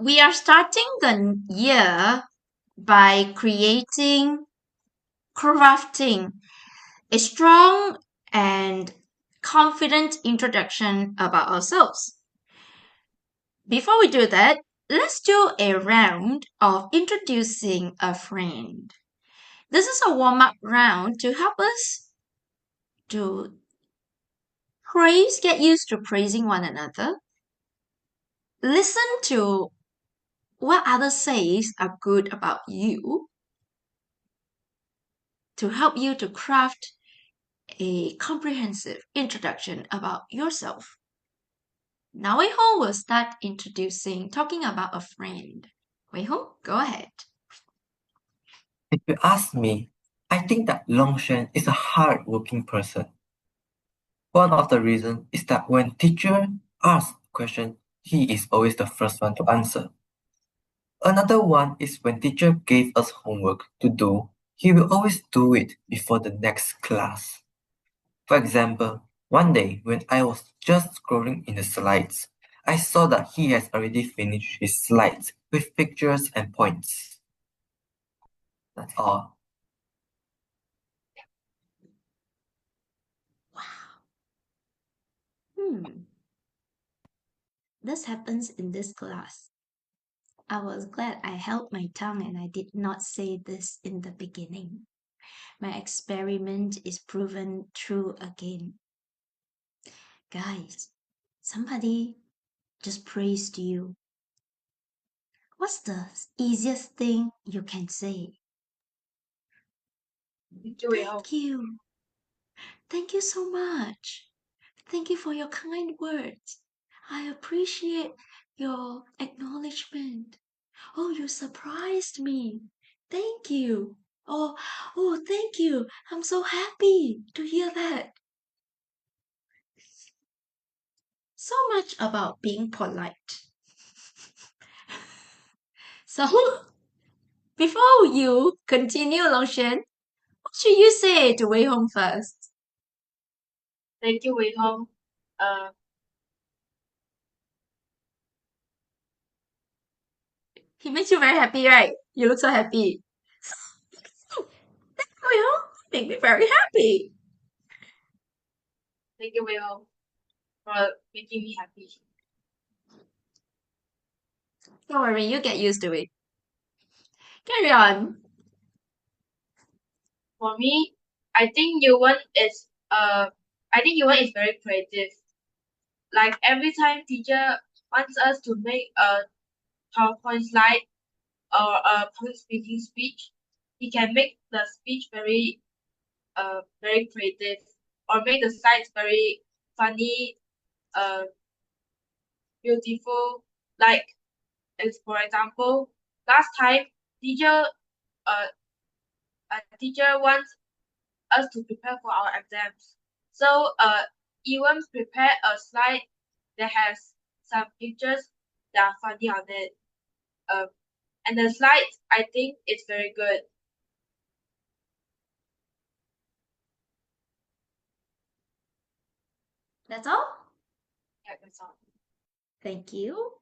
we are starting the year by crafting a strong and confident introduction about ourselves. Before we do that, let's do a round of introducing a friend. This is a warm up round to help us to get used to praising one another, listen to what others says are good about you to help you to craft a comprehensive introduction about yourself. Now Wei Hong will start talking about a friend. Wei Hong, go ahead. If you ask me, I think that Longshan is a hard-working person. One of the reasons is that when teacher asks a question, he is always the first one to answer. Another one is when teacher gave us homework to do, he will always do it before the next class. For example, one day when I was just scrolling in the slides, I saw that he has already finished his slides with pictures and points. That's all. This happens in this class. I was glad I held my tongue and I did not say this in the beginning. My experiment is proven true again. Guys, somebody just praised you. What's the easiest thing you can say? Thank you. Thank you so much. Thank you for your kind words. I appreciate your acknowledgement. Oh, you surprised me. Thank you. Thank you. I'm so happy to hear that. So much about being polite. So, before you continue, Longshan, what should you say to Wei Hong first? Thank you, Wei Hong. He makes you very happy, right? You look so happy. Thank you, Wei Hong. You make me very happy. Thank you, Wei Hong, for making me happy. Don't worry, you get used to it. Carry on. For me, I think Yuan is very creative. Like every time teacher wants us to make a PowerPoint slide or a public speaking speech, he can make the speech very creative or make the slides very funny, beautiful. Like as for example, last time teacher uh a teacher wants us to prepare for our exams. So even prepare a slide that has some pictures that are funny on it. Um, and the slides I think it's very good. That's all? Yeah, that's all. Thank you.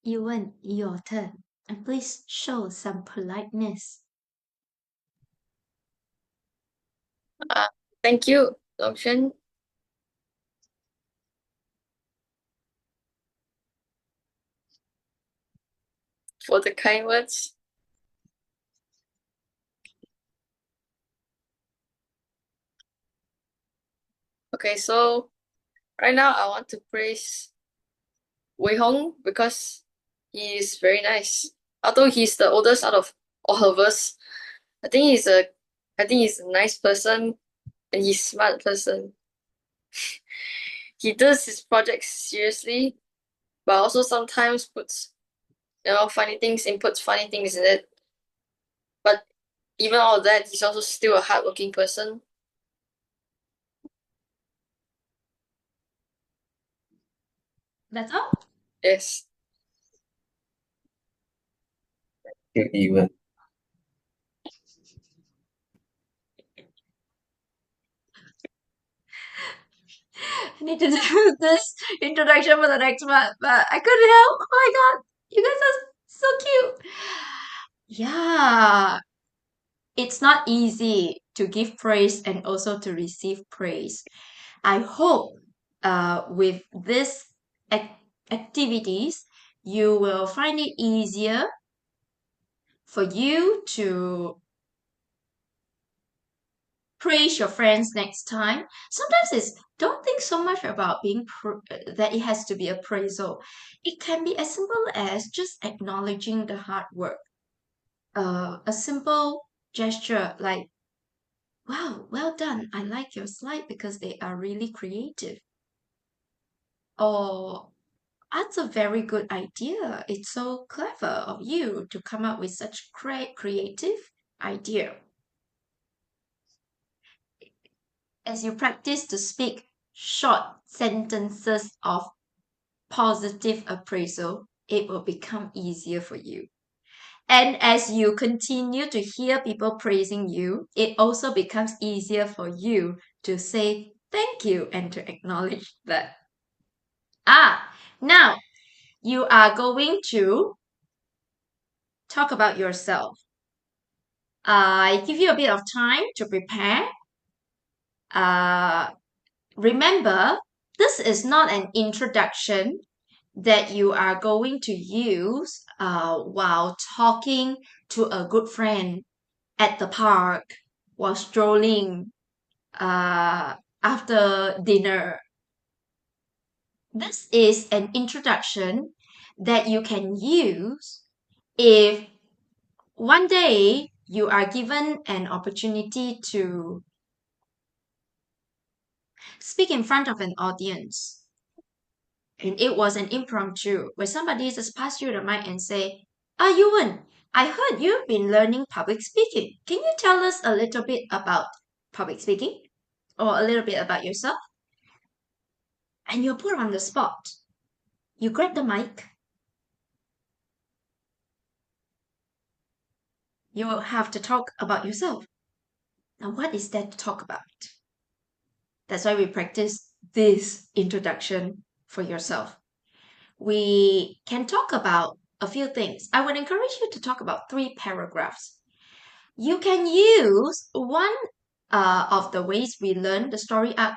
Yuan, your turn. And please show some politeness. Thank you, Longshan. For the kind words. Okay, so right now I want to praise Wei Hong because he is very nice. Although he's the oldest out of all of us, I think he's a nice person and he's a smart person. He does his projects seriously, but also sometimes puts inputs funny things in it. But even all that, he's also still a hardworking person. That's all? Yes. You even. need to do this introduction for the next month, but I couldn't help. Oh my god, you guys are so cute. Yeah, it's not easy to give praise and also to receive praise. I hope with this activities, you will find it easier for you to praise your friends next time. Sometimes it's don't think so much about being that it has to be appraisal. It can be as simple as just acknowledging the hard work. A simple gesture like, wow, well done. I like your slide because they are really creative. Or that's a very good idea. It's so clever of you to come up with such creative idea. As you practice to speak short sentences of positive appraisal, it will become easier for you. And as you continue to hear people praising you, it also becomes easier for you to say thank you and to acknowledge that. Now you are going to talk about yourself. I give you a bit of time to prepare. Remember, this is not an introduction that you are going to use while talking to a good friend at the park, while strolling after dinner. This is an introduction that you can use if one day you are given an opportunity to speak in front of an audience. And it was an impromptu where somebody just passed you the mic and say, Yuwen, I heard you've been learning public speaking. Can you tell us a little bit about public speaking? Or a little bit about yourself? And you're put on the spot. You grab the mic. You will have to talk about yourself. Now, what is there to talk about? That's why we practice this introduction for yourself. We can talk about a few things. I would encourage you to talk about 3 paragraphs. You can use one of the ways we learn the story arc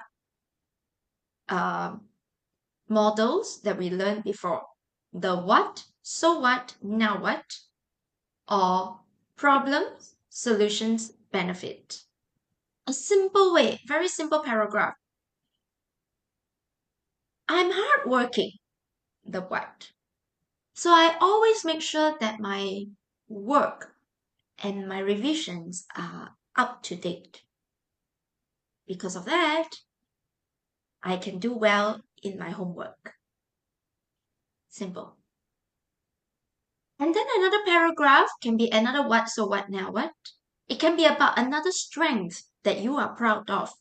models that we learned before. The what, so what, now what, or problems, solutions, benefit. A simple way, very simple paragraph. I'm hardworking, the what. So I always make sure that my work and my revisions are up to date. Because of that, I can do well in my homework. Simple. And then another paragraph can be another what, so what, now what. It can be about another strength that you are proud of.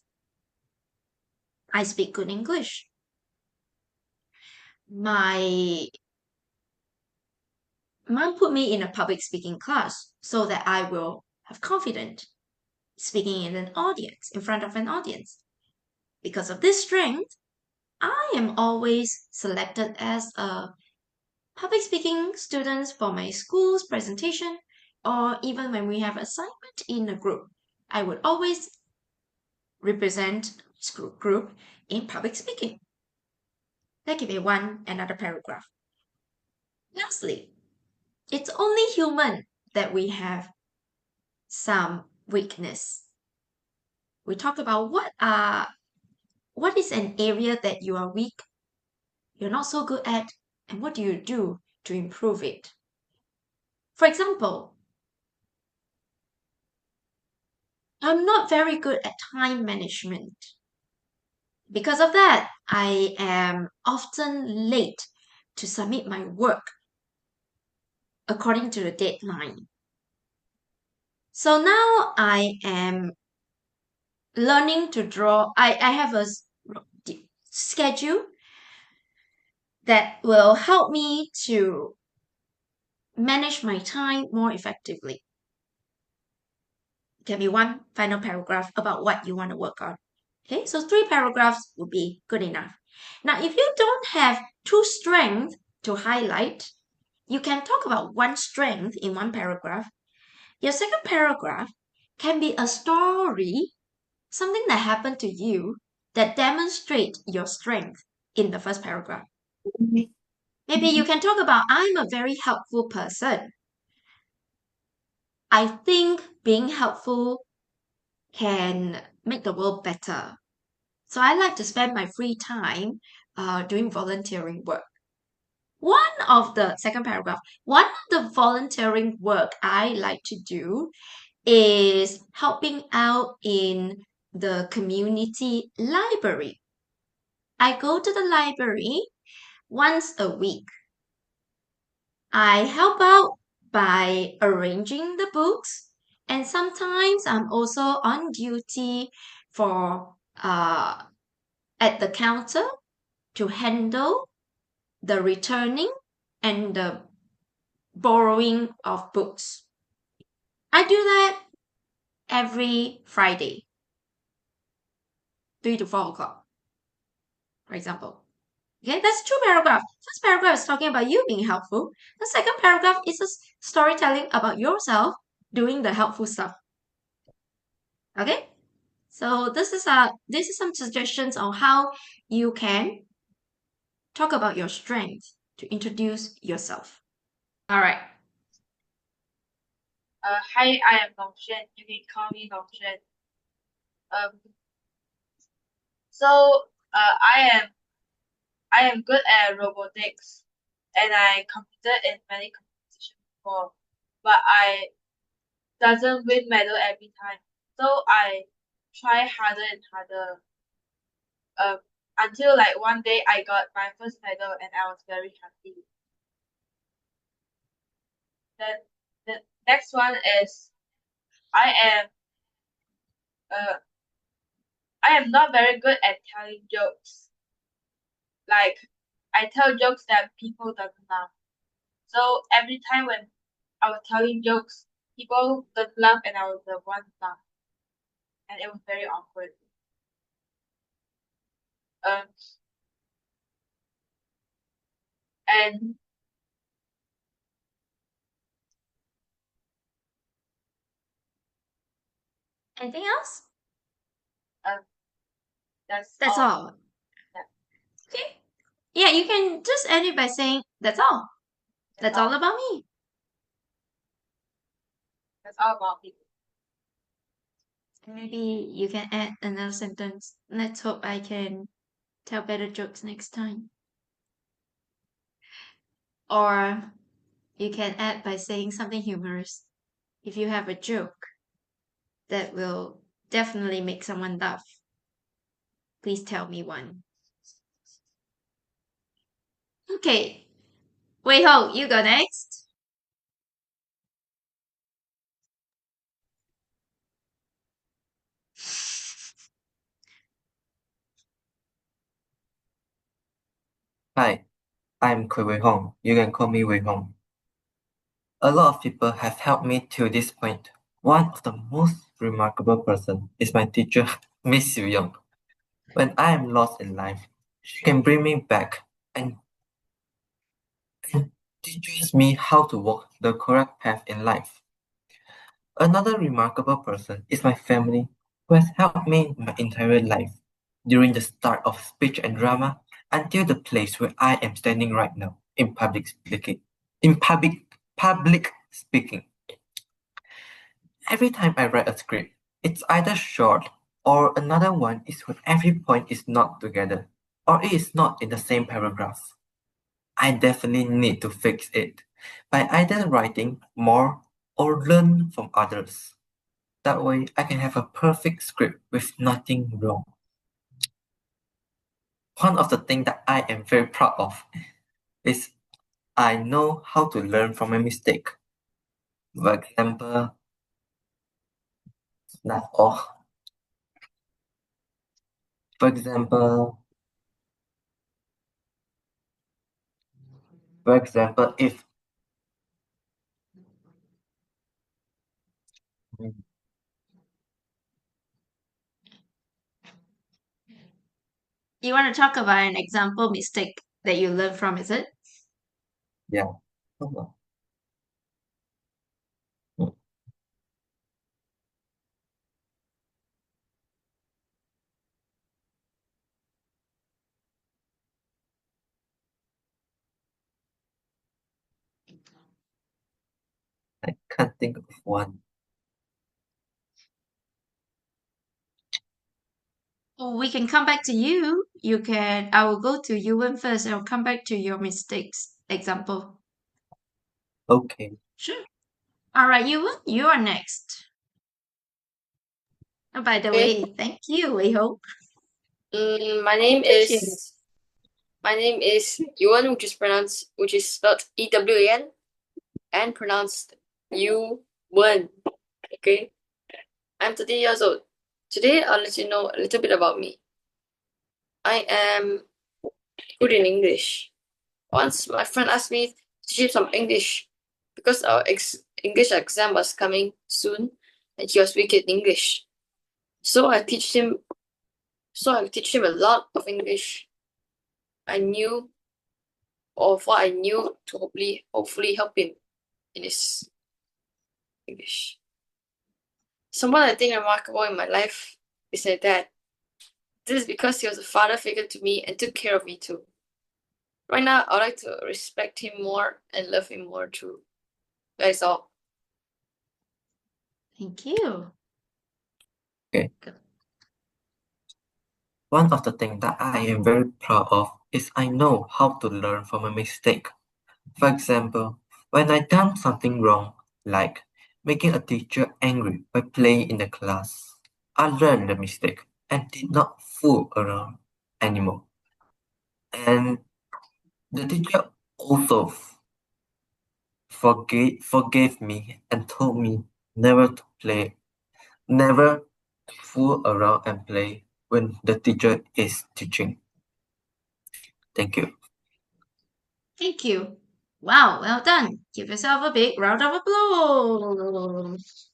I speak good English. My mom put me in a public speaking class so that I will have confidence speaking in an audience, in front of an audience. Because of this strength, I am always selected as a public speaking student for my school's presentation, or even when we have assignment in a group, I would always represent group in public speaking. That can be another paragraph. Lastly, it's only human that we have some weakness. We talk about what is an area that you are weak, you're not so good at, and what do you do to improve it? For example, I'm not very good at time management. Because of that, I am often late to submit my work according to the deadline. So now I am learning to draw. I have a schedule that will help me to manage my time more effectively. It can be one final paragraph about what you want to work on. Okay, so 3 paragraphs would be good enough. Now, if you don't have two strengths to highlight, you can talk about one strength in one paragraph. Your second paragraph can be a story, something that happened to you that demonstrate your strength in the first paragraph. Maybe you can talk about, I'm a very helpful person. I think being helpful can make the world better. So I like to spend my free time doing volunteering work. One of the volunteering work I like to do is helping out in the community library. I go to the library once a week. I help out by arranging the books, and sometimes I'm also on duty for at the counter to handle the returning and the borrowing of books. I do that every Friday, 3 to 4 o'clock, for example. Okay, that's two paragraphs. First paragraph is talking about you being helpful. The second paragraph is a storytelling about yourself doing the helpful stuff. Okay, so this is some suggestions on how you can talk about your strengths to introduce yourself. All right. Hi, I am Nongshen. You can call me Nongshen. So I am good at robotics, and I competed in many competitions before, but I doesn't win medal every time. So I try harder and harder. Until like one day I got my first medal and I was very happy. Then the next one is I am uh I am not very good at telling jokes. Like I tell jokes that people doesn't laugh. So every time when I was telling jokes, people don't laugh and I was the one laugh. And it was very awkward. Um and Anything else? um that's That's all. Yeah. Okay. Yeah, you can just end it by saying, that's all. That's all about me. That's all about me. Maybe you can add another sentence. Let's hope I can tell better jokes next time. Or you can add by saying something humorous. If you have a joke that will definitely make someone laugh, please tell me one. Okay. Wei Ho, you go next. Hi, I'm Kui Wei Hong. You can call me Wei Hong. A lot of people have helped me to this point. One of the most remarkable person is my teacher, Miss Yu Young. When I am lost in life, she can bring me back and teaches me how to walk the correct path in life. Another remarkable person is my family, who has helped me my entire life, during the start of speech and drama until the place where I am standing right now in public speaking. In public speaking. Every time I write a script, it's either short or another one is when every point is not together or it is not in the same paragraph. I definitely need to fix it by either writing more or learn from others. That way I can have a perfect script with nothing wrong. One of the things that I am very proud of is I know how to learn from a mistake. For example, that's all. For example, if You want to talk about an example mistake that you learned from, is it? Yeah. Hold on. Hmm, I can't think of one. Or we can come back to you. I will go to Yuan first. I'll come back to your mistakes example. Okay. Sure. All right, Yuan, you are next. Oh, by the Okay. way, thank you, Wei Ho. My name Appreciate it. is Yuan, which is spelled EWAN and pronounced Yuan. Okay. I'm 30 years old. Today I'll let you know a little bit about me. I am good in English. Once my friend asked me to teach him some English because our English exam was coming soon and he was weak in English. So I teach him a lot of English. I knew of what I knew to hopefully help him in his English. Someone I think remarkable in my life is my dad. This is because he was a father figure to me and took care of me too. Right now, I'd like to respect him more and love him more too. That is all. Thank you. Okay. Good. One of the things that I am very proud of is I know how to learn from a mistake. For example, when I done something wrong, like making a teacher angry by playing in the class, I learned the mistake and did not fool around anymore. And the teacher also forgave me and told me never to fool around and play when the teacher is teaching. Thank you. Thank you. Wow, well done. Give yourself a big round of applause.